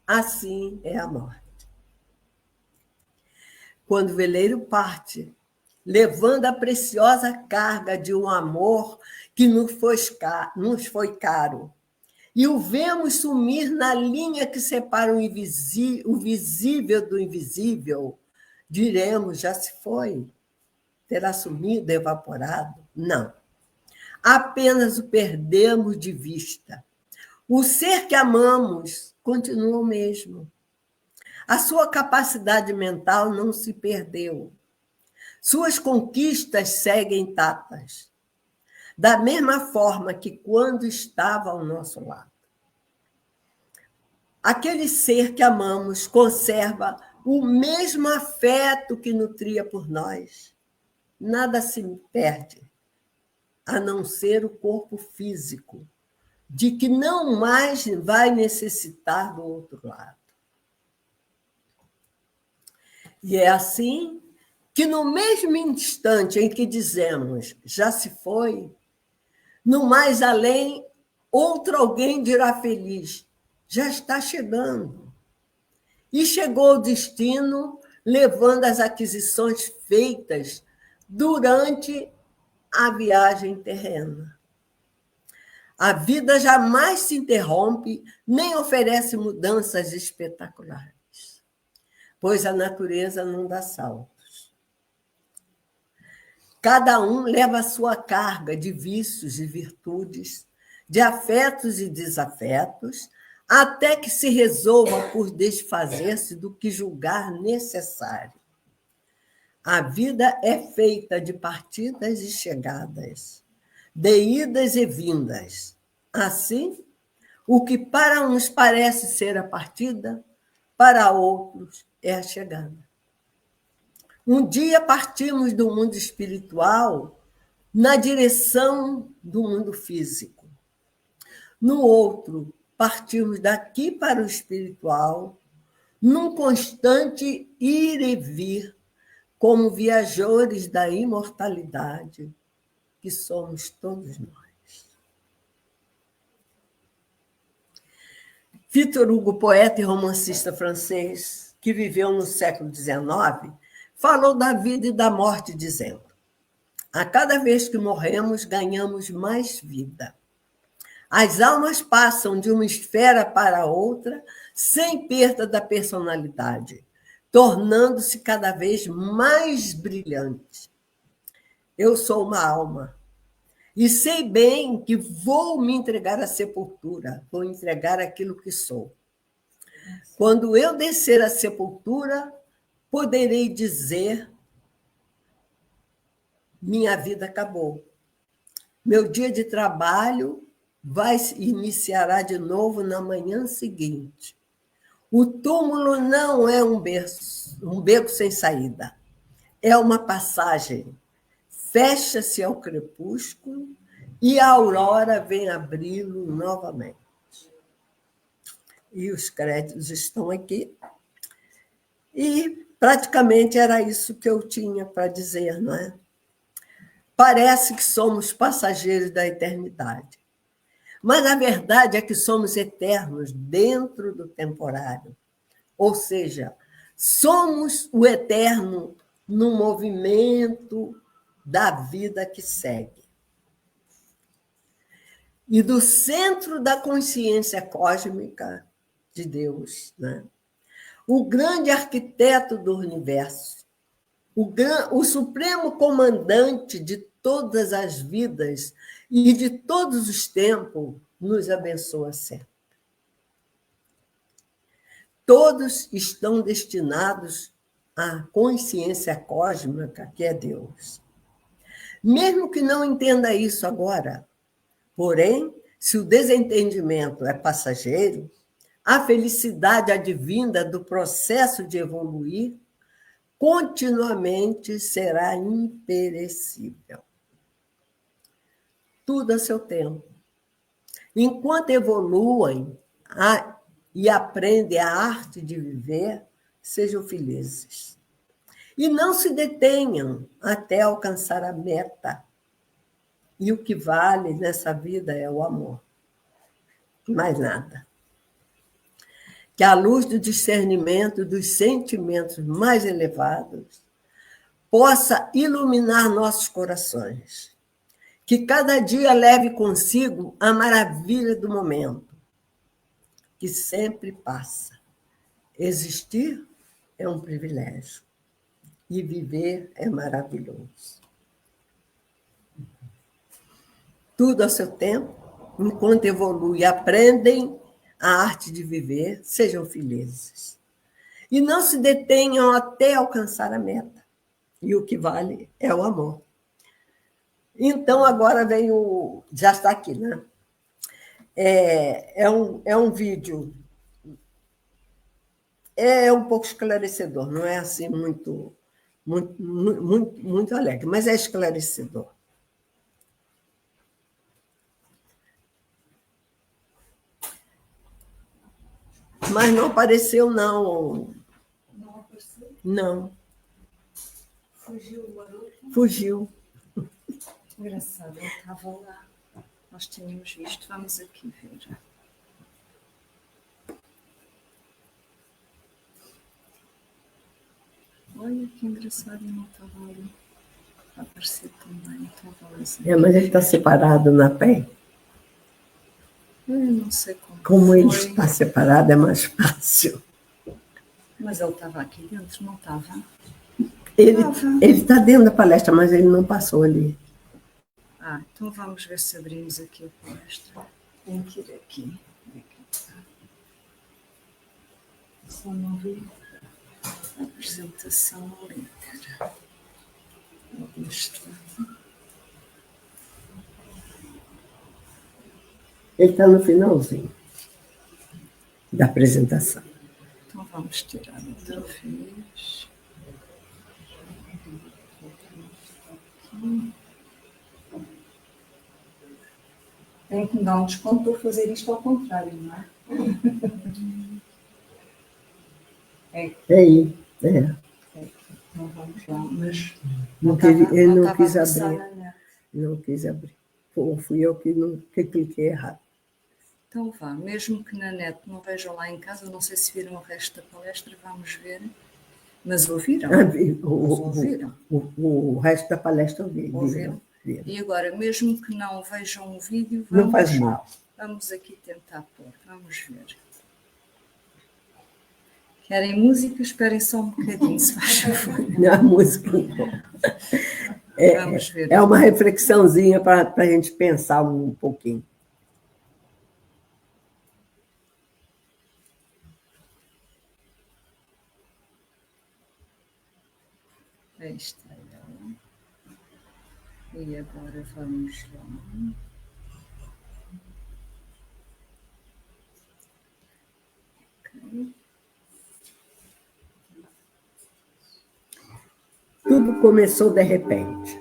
Assim é a morte. Quando o veleiro parte, levando a preciosa carga de um amor que nos foi caro, e o vemos sumir na linha que separa o visível do invisível, diremos, já se foi? Terá sumido, evaporado? Não. Apenas o perdemos de vista. O ser que amamos continua o mesmo. A sua capacidade mental não se perdeu. Suas conquistas seguem intactas, da mesma forma que quando estava ao nosso lado. Aquele ser que amamos conserva o mesmo afeto que nutria por nós. Nada se perde, a não ser o corpo físico, de que não mais vai necessitar do outro lado. E é assim que, no mesmo instante em que dizemos já se foi, no mais além, outro alguém dirá feliz, já está chegando. E chegou ao destino, levando as aquisições feitas durante a viagem terrena. A vida jamais se interrompe, nem oferece mudanças espetaculares, pois a natureza não dá saltos. Cada um leva a sua carga de vícios e virtudes, de afetos e desafetos, até que se resolva por desfazer-se do que julgar necessário. A vida é feita de partidas e chegadas, de idas e vindas. Assim, o que para uns parece ser a partida, para outros é a chegada. Um dia partimos do mundo espiritual na direção do mundo físico. No outro, partimos daqui para o espiritual, num constante ir e vir, como viajores da imortalidade, que somos todos nós. Victor Hugo, poeta e romancista francês, que viveu no século XIX, falou da vida e da morte, dizendo: a cada vez que morremos, ganhamos mais vida. As almas passam de uma esfera para outra sem perda da personalidade, tornando-se cada vez mais brilhante. Eu sou uma alma e sei bem que vou me entregar à sepultura, vou entregar aquilo que sou. Quando eu descer à sepultura, poderei dizer: minha vida acabou. Meu dia de trabalho iniciará de novo na manhã seguinte. O túmulo não é um beco sem saída. É uma passagem. Fecha-se ao crepúsculo e a aurora vem abri-lo novamente. E os créditos estão aqui. E praticamente era isso que eu tinha para dizer, não é? Parece que somos passageiros da eternidade. Mas a verdade é que somos eternos dentro do temporário. Ou seja, somos o eterno no movimento da vida que segue. E do centro da consciência cósmica de Deus, né? O grande arquiteto do universo, o supremo comandante de todas as vidas e de todos os tempos, nos abençoa sempre. Todos estão destinados a consciência cósmica que é Deus. Mesmo que não entenda isso agora, porém, se o desentendimento é passageiro, a felicidade advinda do processo de evoluir continuamente será imperecível. Tudo a seu tempo. Enquanto evoluem e aprendem a arte de viver, sejam felizes. E não se detenham até alcançar a meta. E o que vale nessa vida é o amor. Mais nada. Que a luz do discernimento dos sentimentos mais elevados possa iluminar nossos corações. Que cada dia leve consigo a maravilha do momento, que sempre passa. Existir é um privilégio e viver é maravilhoso. Tudo a seu tempo, enquanto evolui e aprendem a arte de viver, sejam felizes. E não se detenham até alcançar a meta. E o que vale é o amor. Então, agora vem o... Já está aqui, né? É um vídeo... É um pouco esclarecedor, não é assim muito alegre, mas é esclarecedor. Mas não apareceu, não. Não apareceu? Não. Fugiu o barulho? Fugiu. Engraçado, ele estava lá. Nós tínhamos visto. Vamos aqui ver. Olha que engraçado, ele não estava ali. Apareceu também. Assim. Mas ele está separado na pé. Eu não sei como. Como ele está separado, é mais fácil. Mas ele estava aqui dentro, não estava? Ele está dentro da palestra, mas ele não passou ali. Então vamos ver se abrimos aqui a palestra. Tem que ir aqui. Só não vi a apresentação líder. Vou mostrar. Ele está no finalzinho da apresentação. Então vamos tirar outra vez. Tenho que me dar um desconto por fazer isto ao contrário, não é? Aí, Então vamos lá, mas ele não quis abrir. Não quis abrir. Fui eu que cliquei errado. Então vá, mesmo que na net não vejam lá em casa, não sei se viram o resto da palestra, vamos ver. Mas ouviram? O resto da palestra ouviram. E agora, mesmo que não vejam o vídeo, não faz mal. Vamos aqui tentar pôr, vamos ver. Querem música? Esperem só um bocadinho, se faz favor. Não, a música não. Vamos ver. É uma reflexãozinha para a gente pensar um pouquinho. Aí está ela. E agora vamos lá. Ok. Tudo começou de repente.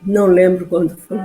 Não lembro quando foi.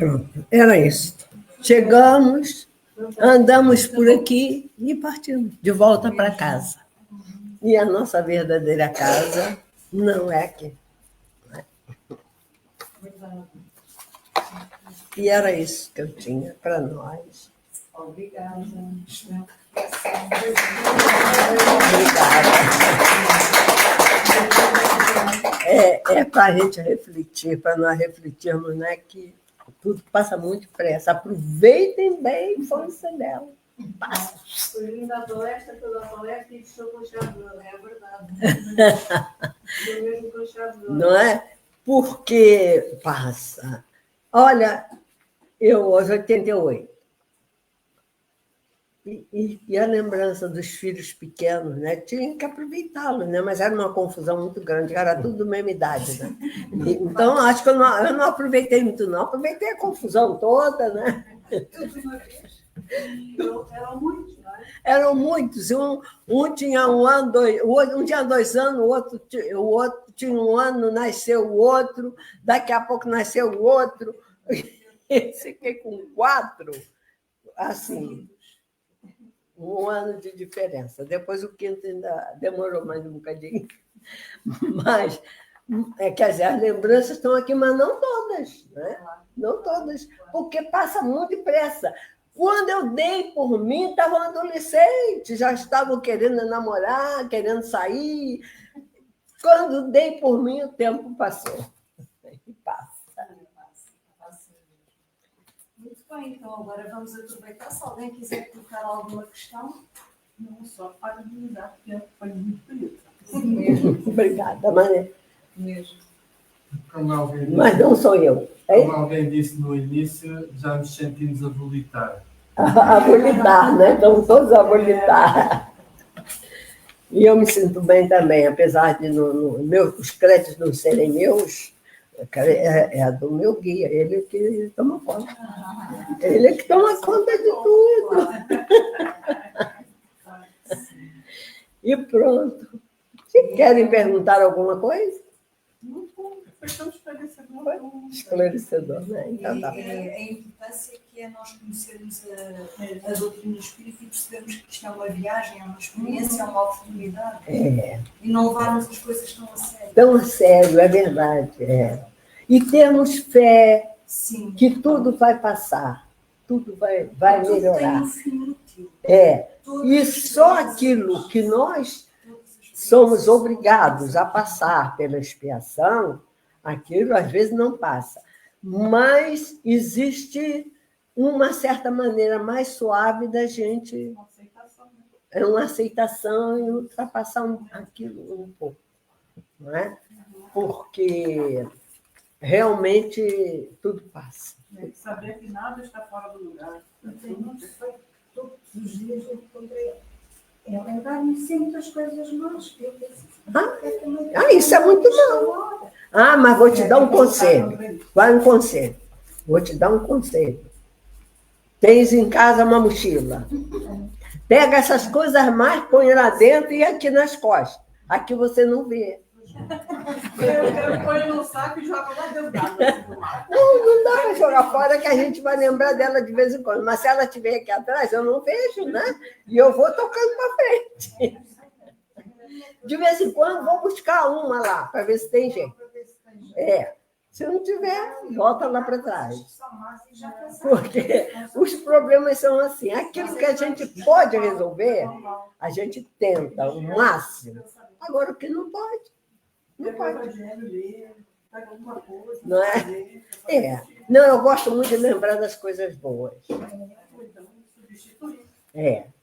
Pronto, era isso. Chegamos, andamos por aqui e partimos de volta para casa. E a nossa verdadeira casa não é aqui. E era isso que eu tinha para nós. Obrigada. Obrigada. É para a gente refletir, para nós refletirmos, né, que tudo passa muito depressa. Aproveitem bem a infância dela. Passa. Foi linda a palestra, toda a palestra, e fechou com chave de ouro, é verdade. Foi mesmo com chave de ouro. Não é? Porque passa. Olha, eu aos 88. E a lembrança dos filhos pequenos, né? Tinha que aproveitá-los, né? Mas era uma confusão muito grande, era tudo da mesma idade, né? Então, acho que eu não aproveitei muito, não. Aproveitei a confusão toda, né? Eram muitos, não é? Eram muitos. Um tinha 1 ano, um tinha 2 anos, o outro tinha 1 ano, nasceu o outro, daqui a pouco nasceu o outro. Fiquei com 4, assim, 1 ano de diferença. Depois o quinto ainda demorou mais um bocadinho. Mas, quer dizer, as lembranças estão aqui, mas não todas, né? Não todas, porque passa muito depressa. Quando eu dei por mim, estavam adolescentes, já estavam querendo namorar, querendo sair. Quando dei por mim, o tempo passou. E passa. Muito bem, então agora vamos aproveitar. Se alguém quiser colocar alguma questão. Não, só para ajudar, porque foi muito bonito. Mesmo. Obrigada, Maria. Mesmo. Mas não sou eu. Como alguém disse no início, já nos sentimos a volitar. A volitar, né? Estamos todos a volitar. E eu me sinto bem também, apesar de os créditos não serem meus, é do meu guia, ele que toma conta. Ele que toma conta de tudo. E pronto. Se querem perguntar alguma coisa? Muito bom. Foi tão esclarecedor. Esclarecedor, né? Então, tá. A importância que é nós conhecermos a doutrina espírita e percebermos que isto é uma viagem, é uma experiência, é uma oportunidade. E não levarmos as coisas tão a sério. Tão a sério, é verdade. E termos fé Sim. que tudo vai passar, tudo vai Tudo melhorar. tem um fim útil. E só aquilo que nós somos obrigados a passar pela expiação, aquilo às vezes não passa. Mas existe uma certa maneira mais suave da gente... É uma aceitação e ultrapassar aquilo um pouco. Não é? Porque realmente tudo passa. Saber que nada está fora do lugar. Todos os dias eu encontrei. É lembrar-me sempre das coisas más que eu penso. Isso é muito bom. Mas vou te dar um conselho. Vai um conselho. Vou te dar um conselho. Tens em casa uma mochila. Pega essas coisas mais, põe lá dentro e aqui nas costas. Aqui você não vê. Eu ponho no saco e jogo lá dentro d'água. Não dá para jogar fora, que a gente vai lembrar dela de vez em quando. Mas se ela estiver aqui atrás, eu não vejo, né? E eu vou tocando para frente. De vez em quando, vou buscar uma lá, para ver se tem jeito. Se não tiver, volta lá para trás. Porque os problemas são assim. Aquilo que a gente pode resolver, a gente tenta o máximo. Agora, o que não pode, não pode. Não é? Não, eu gosto muito de lembrar das coisas boas.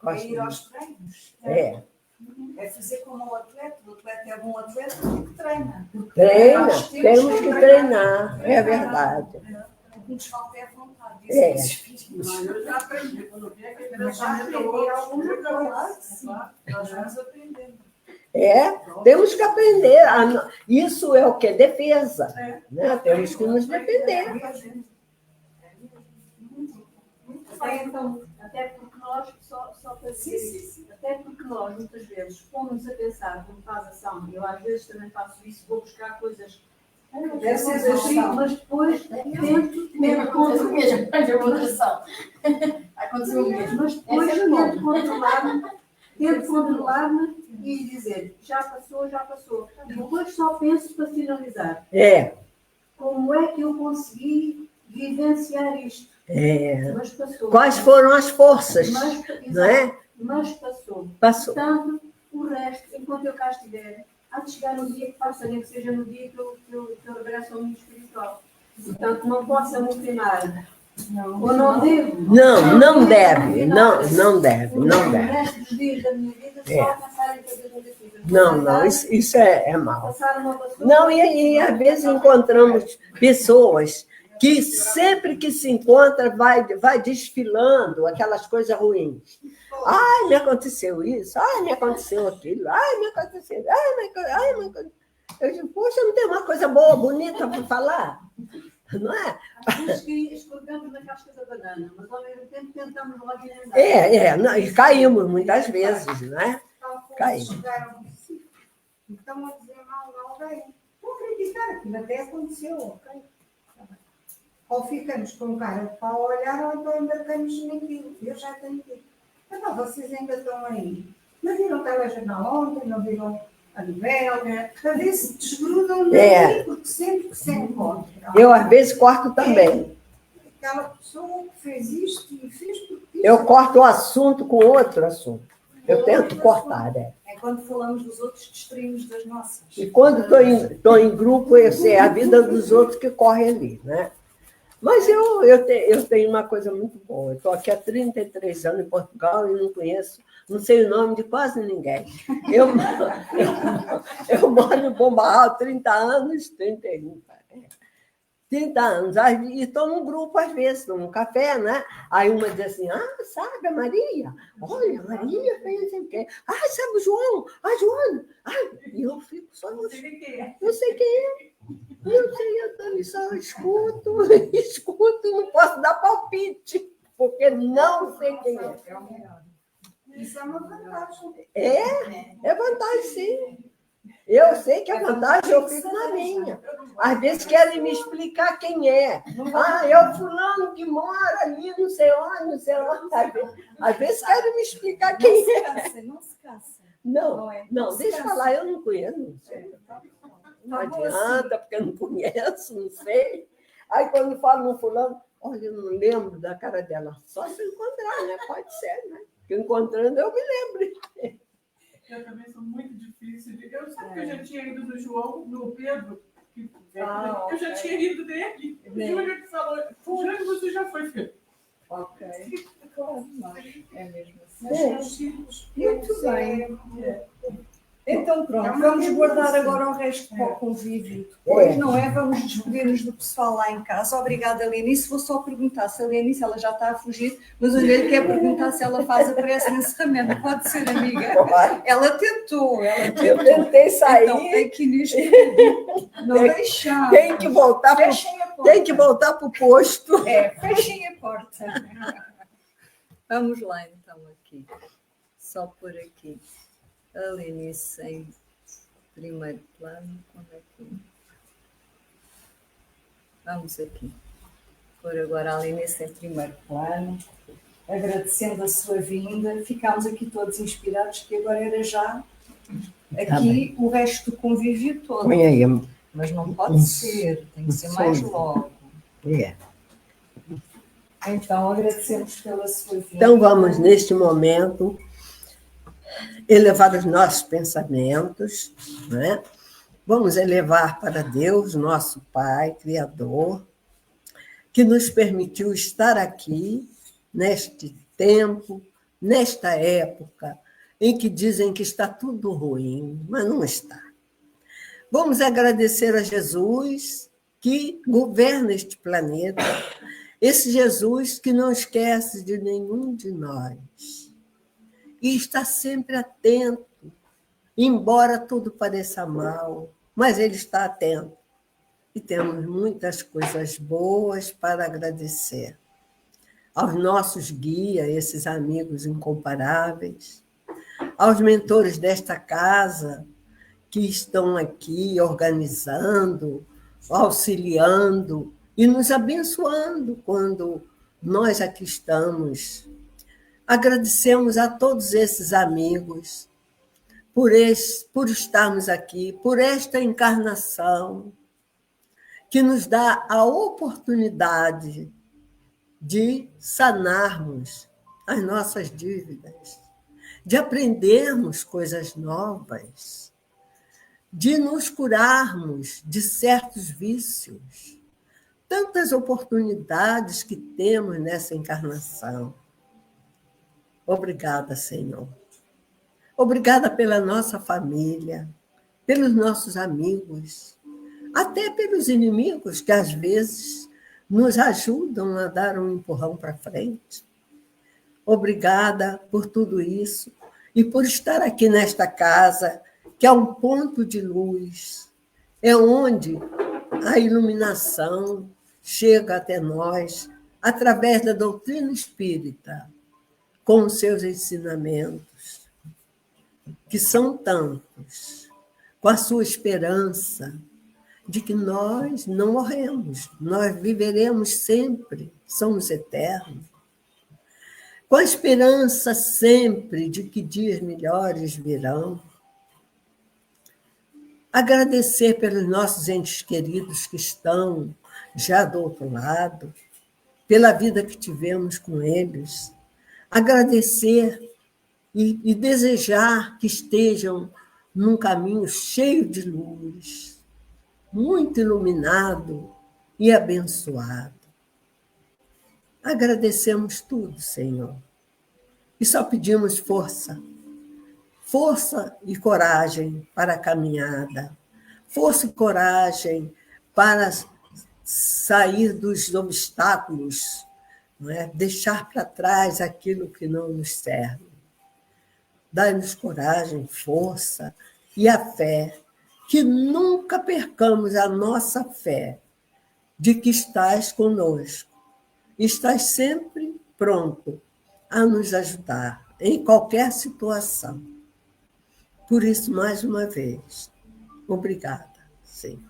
Gosto ir aos treinos. É fazer como o atleta é bom atleta porque treina. Temos que treinar, é verdade. O que nos falta é a vontade. Eu já aprendi. Quando vi aquele pensamento, nós vamos aprendendo. Temos que aprender. Isso é o quê? Defesa. Né? Temos que nos defender. Até porque nós, só para dizer, até porque nós, muitas vezes, pomos a pensar como faz ação, eu às vezes também faço isso, vou buscar coisas, mas depois tento controlar-me e dizer, já passou. E depois só penso para finalizar. Como é que eu consegui vivenciar isto? Mas passou. Quais foram as forças? Não é? Mas passou. Portanto, o resto, enquanto eu cá estiver, há de chegar no dia que passa, nem que seja no dia que eu regresso ao mundo espiritual. Portanto, não posso emocionar. Ou não devo. Não deve. O resto dos dias da minha vida só passar em coisas negativas. Não, isso é mal. Não, e às vezes encontramos pessoas que sempre que se encontra vai desfilando aquelas coisas ruins. Me aconteceu isso, me aconteceu aquilo, me aconteceu, me aconteceu. Eu digo, poxa, não tem uma coisa boa, bonita para falar? Não é? Alguns que escorregamos na casca da banana, mas ao mesmo tempo tentamos logo enmendar. E caímos muitas vezes, não é? Caímos. Então, a dizer mal de alguém, vou acreditar, aquilo até aconteceu, ok? Ou ficamos com cara de pau a olhar, ou então ainda estamos naquilo. Eu já tenho dito. Então, vocês ainda estão aí. Não viram o telejornal ontem, não viram a novela, para ver se desgrudam daí, porque sempre que se encontram. Eu, às vezes, corto também. Aquela pessoa que fez isto e fez porque... Eu corto o assunto com outro assunto. Eu tento cortar, É quando falamos dos outros, distraímos das nossas. E quando estou em grupo, é a vida dos outros que corre ali, né? Mas eu tenho uma coisa muito boa. Eu estou aqui há 33 anos em Portugal e não sei o nome de quase ninguém. Eu moro em Bombarral há 30 anos, 30 anos. E estou num grupo, às vezes, num café, né? Aí uma diz assim, sabe a Maria? Olha, a Maria fez não sei o quê. Sabe o João? Joana. E eu fico só... Eu sei quem é. Eu sei, eu também só escuto, não posso dar palpite, porque não sei quem é. Isso é uma vantagem. É vantagem, sim. Eu sei que a vantagem eu fico na minha. Às vezes querem me explicar quem é. Ah, é o fulano que mora ali, não sei onde, não sei onde. Às vezes querem me explicar quem é. Não se cansa. Não, deixa eu falar, eu não conheço. Não sei. Não adianta, porque eu não conheço, não sei. Aí quando falo no fulano, olha, eu não lembro da cara dela. Só se encontrar, né? Pode ser, né? Porque encontrando eu me lembro. Eu também sou muito difícil. Eu sabe que eu já tinha ido do João, no Pedro. Eu já tinha ido dele. O Júlio que falou, Júlio, você já foi, filho. Ok. Claro, é mesmo Assim. Muito bem. Então pronto, vamos guardar agora o resto para o convívio depois, não é? Vamos despedir-nos do pessoal lá em casa. Obrigada, Lenice. Vou só perguntar se a Lenice, ela já está a fugir, mas eu lhe quero perguntar se ela faz a prece de encerramento. Pode ser, amiga? Ela tentou. Eu tentei sair. Então, aqui nisto, não deixar. Tem que voltar Fechem a porta. Tem que voltar para o posto. Fechem a porta. Vamos lá, então, aqui. Só por aqui. A Lenice em primeiro plano. Como é que... Vamos aqui. Por agora a Lenice em primeiro plano. Agradecendo a sua vinda. Ficámos aqui todos inspirados, que agora era já aqui o resto do convívio todo. Põe aí. Mas não pode ser, tem que ser mais logo. Então, agradecemos pela sua vinda. Então, vamos, neste momento, elevar os nossos pensamentos, né? Vamos elevar para Deus, nosso Pai, Criador, que nos permitiu estar aqui, neste tempo, nesta época, em que dizem que está tudo ruim, mas não está. Vamos agradecer a Jesus, que governa este planeta, esse Jesus que não esquece de nenhum de nós e está sempre atento, embora tudo pareça mal, mas ele está atento. E temos muitas coisas boas para agradecer. Aos nossos guias, esses amigos incomparáveis, aos mentores desta casa, que estão aqui organizando, auxiliando e nos abençoando quando nós aqui estamos. Agradecemos a todos esses amigos por estarmos aqui, por esta encarnação, que nos dá a oportunidade de sanarmos as nossas dívidas, de aprendermos coisas novas, de nos curarmos de certos vícios. Tantas oportunidades que temos nessa encarnação. Obrigada, Senhor. Obrigada pela nossa família, pelos nossos amigos, até pelos inimigos que, às vezes, nos ajudam a dar um empurrão para frente. Obrigada por tudo isso e por estar aqui nesta casa, que é um ponto de luz, é onde a iluminação chega até nós através da doutrina espírita, com os seus ensinamentos, que são tantos, com a sua esperança de que nós não morremos, nós viveremos sempre, somos eternos, com a esperança sempre de que dias melhores virão. Agradecer pelos nossos entes queridos que estão já do outro lado, pela vida que tivemos com eles. Agradecer e desejar que estejam num caminho cheio de luz, muito iluminado e abençoado. Agradecemos tudo, Senhor, e só pedimos força e coragem para a caminhada, força e coragem para sair dos obstáculos, não é? Deixar para trás aquilo que não nos serve. Dai-nos coragem, força e a fé, que nunca percamos a nossa fé de que estás conosco. Estás sempre pronto a nos ajudar em qualquer situação. Por isso, mais uma vez, Obrigada, sim.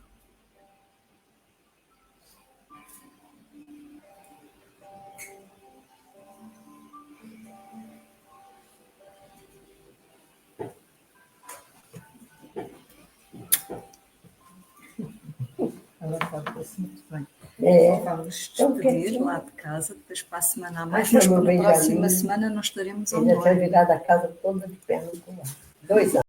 Ela sabe-se muito bem. É. Vamos Então, despedir que- lá de casa, depois para a semana a mais, Ai, mas meu para a próxima Benjamin. semana nós estaremos Ele já tinha online. virado a casa toda de perna com ela. 2 anos.